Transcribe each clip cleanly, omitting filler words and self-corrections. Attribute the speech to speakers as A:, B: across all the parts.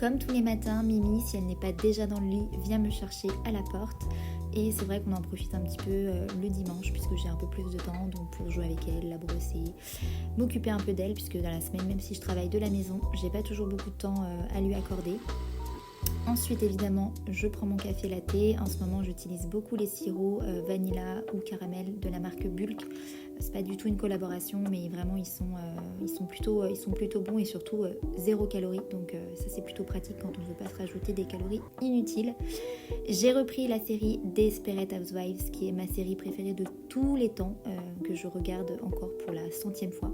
A: Comme tous les matins, Mimi, si elle n'est pas déjà dans le lit, vient me chercher à la porte. Et c'est vrai qu'on en profite un petit peu le dimanche puisque j'ai un peu plus de temps, donc pour jouer avec elle, la brosser, m'occuper un peu d'elle puisque dans la semaine, même si je travaille de la maison, j'ai pas toujours beaucoup de temps à lui accorder. Ensuite évidemment je prends mon café latte. En ce moment j'utilise beaucoup les sirops vanilla ou caramel de la marque Bulk. C'est pas du tout une collaboration mais vraiment ils sont plutôt bons et surtout 0 calories, donc ça c'est plutôt pratique quand on ne veut pas se rajouter des calories inutiles. J'ai repris la série Desperate Housewives qui est ma série préférée de tous les temps, que je regarde encore pour la 100e fois.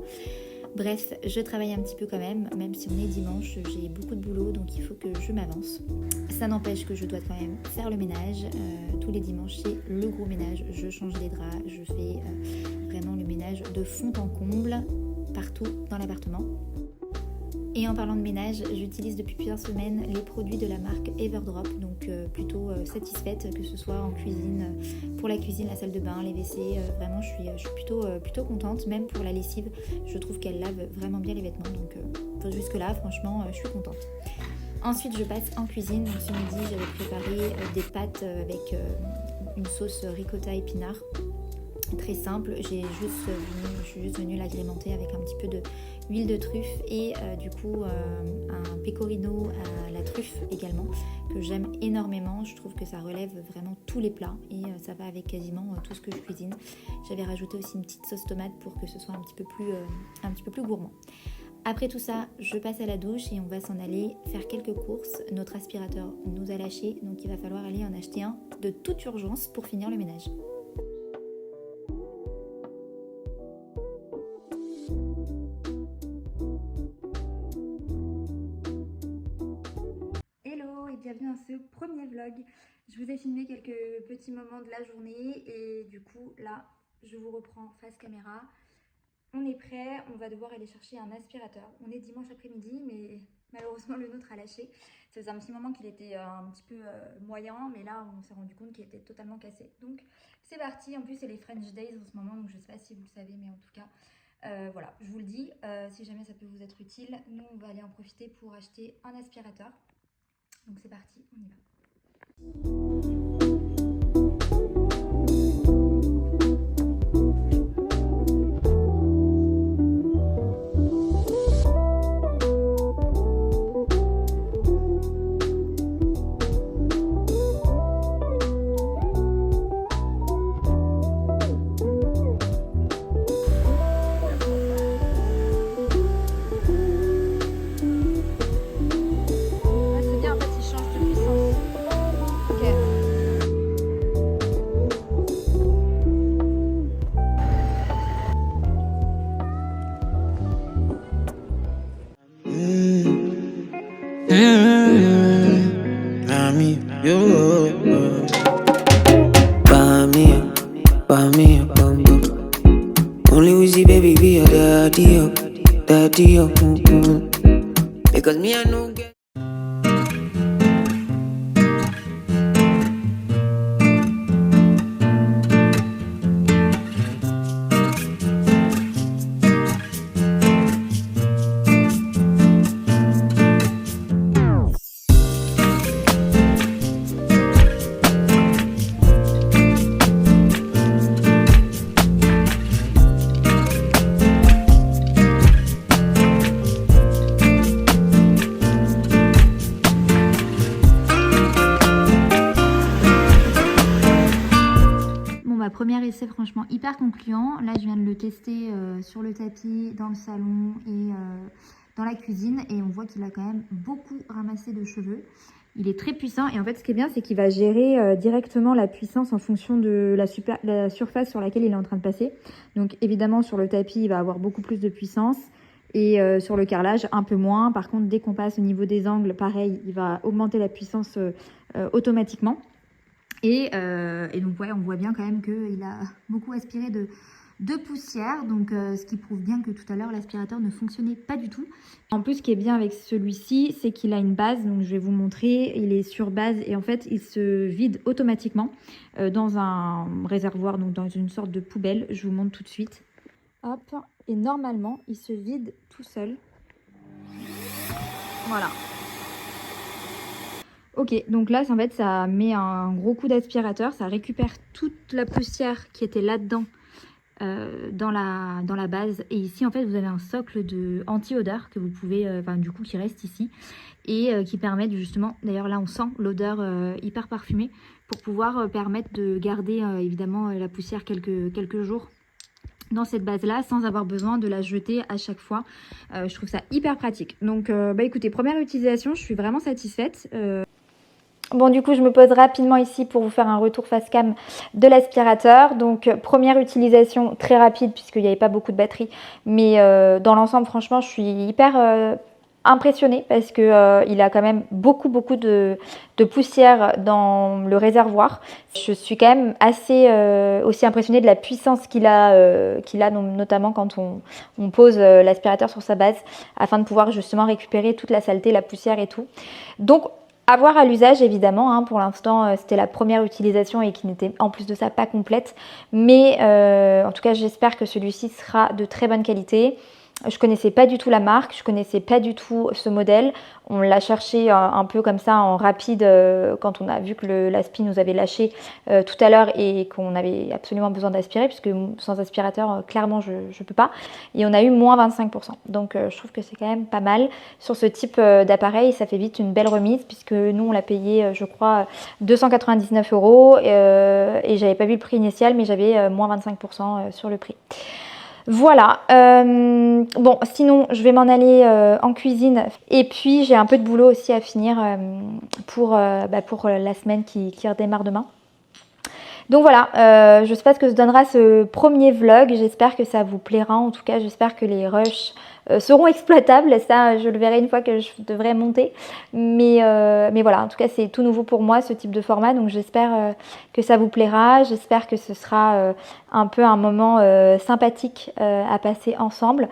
A: Bref, je travaille un petit peu quand même si on est dimanche, j'ai beaucoup de boulot donc il faut que je m'avance. Ça n'empêche que je dois quand même faire le ménage, tous les dimanches c'est le gros ménage, je change les draps, je fais vraiment le ménage de fond en comble partout dans l'appartement. Et en parlant de ménage, j'utilise depuis plusieurs semaines les produits de la marque Everdrop, donc plutôt satisfaite, que ce soit en cuisine, pour la cuisine, la salle de bain, les WC, vraiment je suis plutôt contente, même pour la lessive, je trouve qu'elle lave vraiment bien les vêtements, donc jusque là franchement je suis contente. Ensuite je passe en cuisine, donc ce midi j'avais préparé des pâtes avec une sauce ricotta épinard. Très simple, je suis juste venue l'agrémenter avec un petit peu d'huile de truffe et du coup un pecorino à la truffe également que j'aime énormément. Je trouve que ça relève vraiment tous les plats et ça va avec quasiment tout ce que je cuisine. J'avais rajouté aussi une petite sauce tomate pour que ce soit un petit peu plus gourmand. Après tout ça, je passe à la douche et on va s'en aller faire quelques courses. Notre aspirateur nous a lâché, donc il va falloir aller en acheter un de toute urgence pour finir le ménage. Bienvenue dans ce premier vlog. Je vous ai filmé quelques petits moments de la journée et du coup là je vous reprends face caméra. On est prêt, on va devoir aller chercher un aspirateur. On est dimanche après-midi mais malheureusement le nôtre a lâché. Ça faisait un petit moment qu'il était un petit peu moyen, mais là on s'est rendu compte qu'il était totalement cassé. Donc c'est parti, en plus c'est les French Days en ce moment, donc je sais pas si vous le savez, mais en tout cas voilà, je vous le dis, si jamais ça peut vous être utile, nous on va aller en profiter pour acheter un aspirateur. Donc c'est parti, on y va.
B: Only Uzi baby be your daddy up, because me I know get.
A: Premier essai franchement hyper concluant. Là je viens de le tester sur le tapis, dans le salon et dans la cuisine et on voit qu'il a quand même beaucoup ramassé de cheveux. Il est très puissant et en fait ce qui est bien c'est qu'il va gérer directement la puissance en fonction de la surface sur laquelle il est en train de passer. Donc évidemment sur le tapis il va avoir beaucoup plus de puissance et sur le carrelage un peu moins. Par contre dès qu'on passe au niveau des angles, pareil, il va augmenter la puissance automatiquement. Et donc ouais, on voit bien quand même qu'il a beaucoup aspiré de poussière, donc ce qui prouve bien que tout à l'heure l'aspirateur ne fonctionnait pas du tout. En plus ce qui est bien avec celui-ci, c'est qu'il a une base, donc je vais vous montrer, il est sur base et en fait il se vide automatiquement dans un réservoir, donc dans une sorte de poubelle. Je vous montre tout de suite. Hop, et normalement il se vide tout seul. Voilà. Ok, donc là, en fait, ça met un gros coup d'aspirateur, ça récupère toute la poussière qui était là-dedans dans la base. Et ici, en fait, vous avez un socle de anti-odeur que vous pouvez, du coup, qui reste ici et qui permettent justement, d'ailleurs là, on sent l'odeur hyper parfumée pour pouvoir permettre de garder évidemment la poussière quelques jours dans cette base là sans avoir besoin de la jeter à chaque fois. Je trouve ça hyper pratique. Donc écoutez, première utilisation, je suis vraiment satisfaite. Bon, du coup, je me pose rapidement ici pour vous faire un retour face cam de l'aspirateur. Donc, première utilisation très rapide puisqu'il n'y avait pas beaucoup de batterie. Mais dans l'ensemble, franchement, je suis hyper impressionnée parce que il a quand même beaucoup de poussière dans le réservoir. Je suis quand même assez aussi impressionnée de la puissance qu'il a notamment quand on pose l'aspirateur sur sa base afin de pouvoir justement récupérer toute la saleté, la poussière et tout. Donc, à voir à l'usage évidemment, hein. Pour l'instant c'était la première utilisation et qui n'était en plus de ça pas complète. Mais en tout cas j'espère que celui-ci sera de très bonne qualité. Je connaissais pas du tout la marque, je connaissais pas du tout ce modèle. On l'a cherché un peu comme ça en rapide quand on a vu que l'aspi nous avait lâché tout à l'heure et qu'on avait absolument besoin d'aspirer puisque sans aspirateur clairement je peux pas. Et on a eu moins 25%. Donc je trouve que c'est quand même pas mal. Sur ce type d'appareil, ça fait vite une belle remise puisque nous on l'a payé je crois 299 € et j'avais pas vu le prix initial mais j'avais moins 25% sur le prix. Voilà, bon sinon je vais m'en aller en cuisine et puis j'ai un peu de boulot aussi à finir pour la semaine qui redémarre demain. Donc voilà, je sais pas ce que se donnera ce premier vlog, j'espère que ça vous plaira, en tout cas j'espère que les rushs seront exploitables, ça je le verrai une fois que je devrais monter, mais voilà, en tout cas c'est tout nouveau pour moi ce type de format, donc j'espère que ça vous plaira, j'espère que ce sera un peu un moment sympathique à passer ensemble.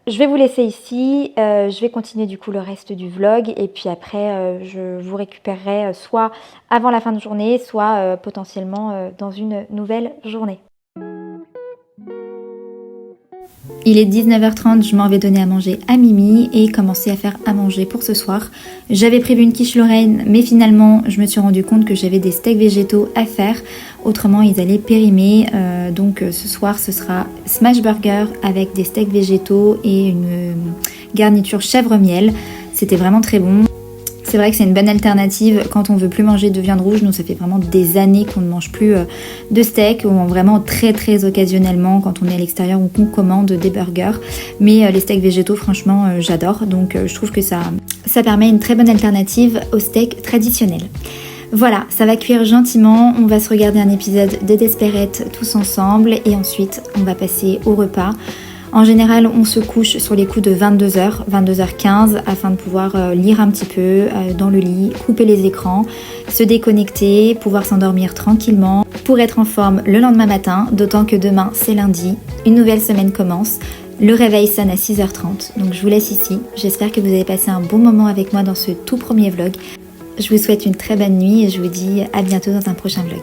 A: Je vais vous laisser ici, je vais continuer du coup le reste du vlog et puis après je vous récupérerai soit avant la fin de journée, soit potentiellement dans une nouvelle journée. Il est 19h30, je m'en vais donner à manger à Mimi et commencer à faire à manger pour ce soir. J'avais prévu une quiche Lorraine, mais finalement je me suis rendu compte que j'avais des steaks végétaux à faire. Autrement ils allaient périmer, donc ce soir ce sera smash burger avec des steaks végétaux et une garniture chèvre-miel. C'était vraiment très bon. C'est vrai que c'est une bonne alternative quand on veut plus manger de viande rouge. Nous, ça fait vraiment des années qu'on ne mange plus de steak, ou vraiment très occasionnellement quand on est à l'extérieur ou qu'on commande des burgers. Mais les steaks végétaux, franchement, j'adore. Donc, je trouve que ça permet une très bonne alternative au steak traditionnel. Voilà, ça va cuire gentiment. On va se regarder un épisode de Desperate tous ensemble et ensuite, on va passer au repas. En général, on se couche sur les coups de 22h, 22h15 afin de pouvoir lire un petit peu dans le lit, couper les écrans, se déconnecter, pouvoir s'endormir tranquillement pour être en forme le lendemain matin, d'autant que demain c'est lundi, une nouvelle semaine commence. Le réveil sonne à 6h30, donc je vous laisse ici. J'espère que vous avez passé un bon moment avec moi dans ce tout premier vlog. Je vous souhaite une très bonne nuit et je vous dis à bientôt dans un prochain vlog.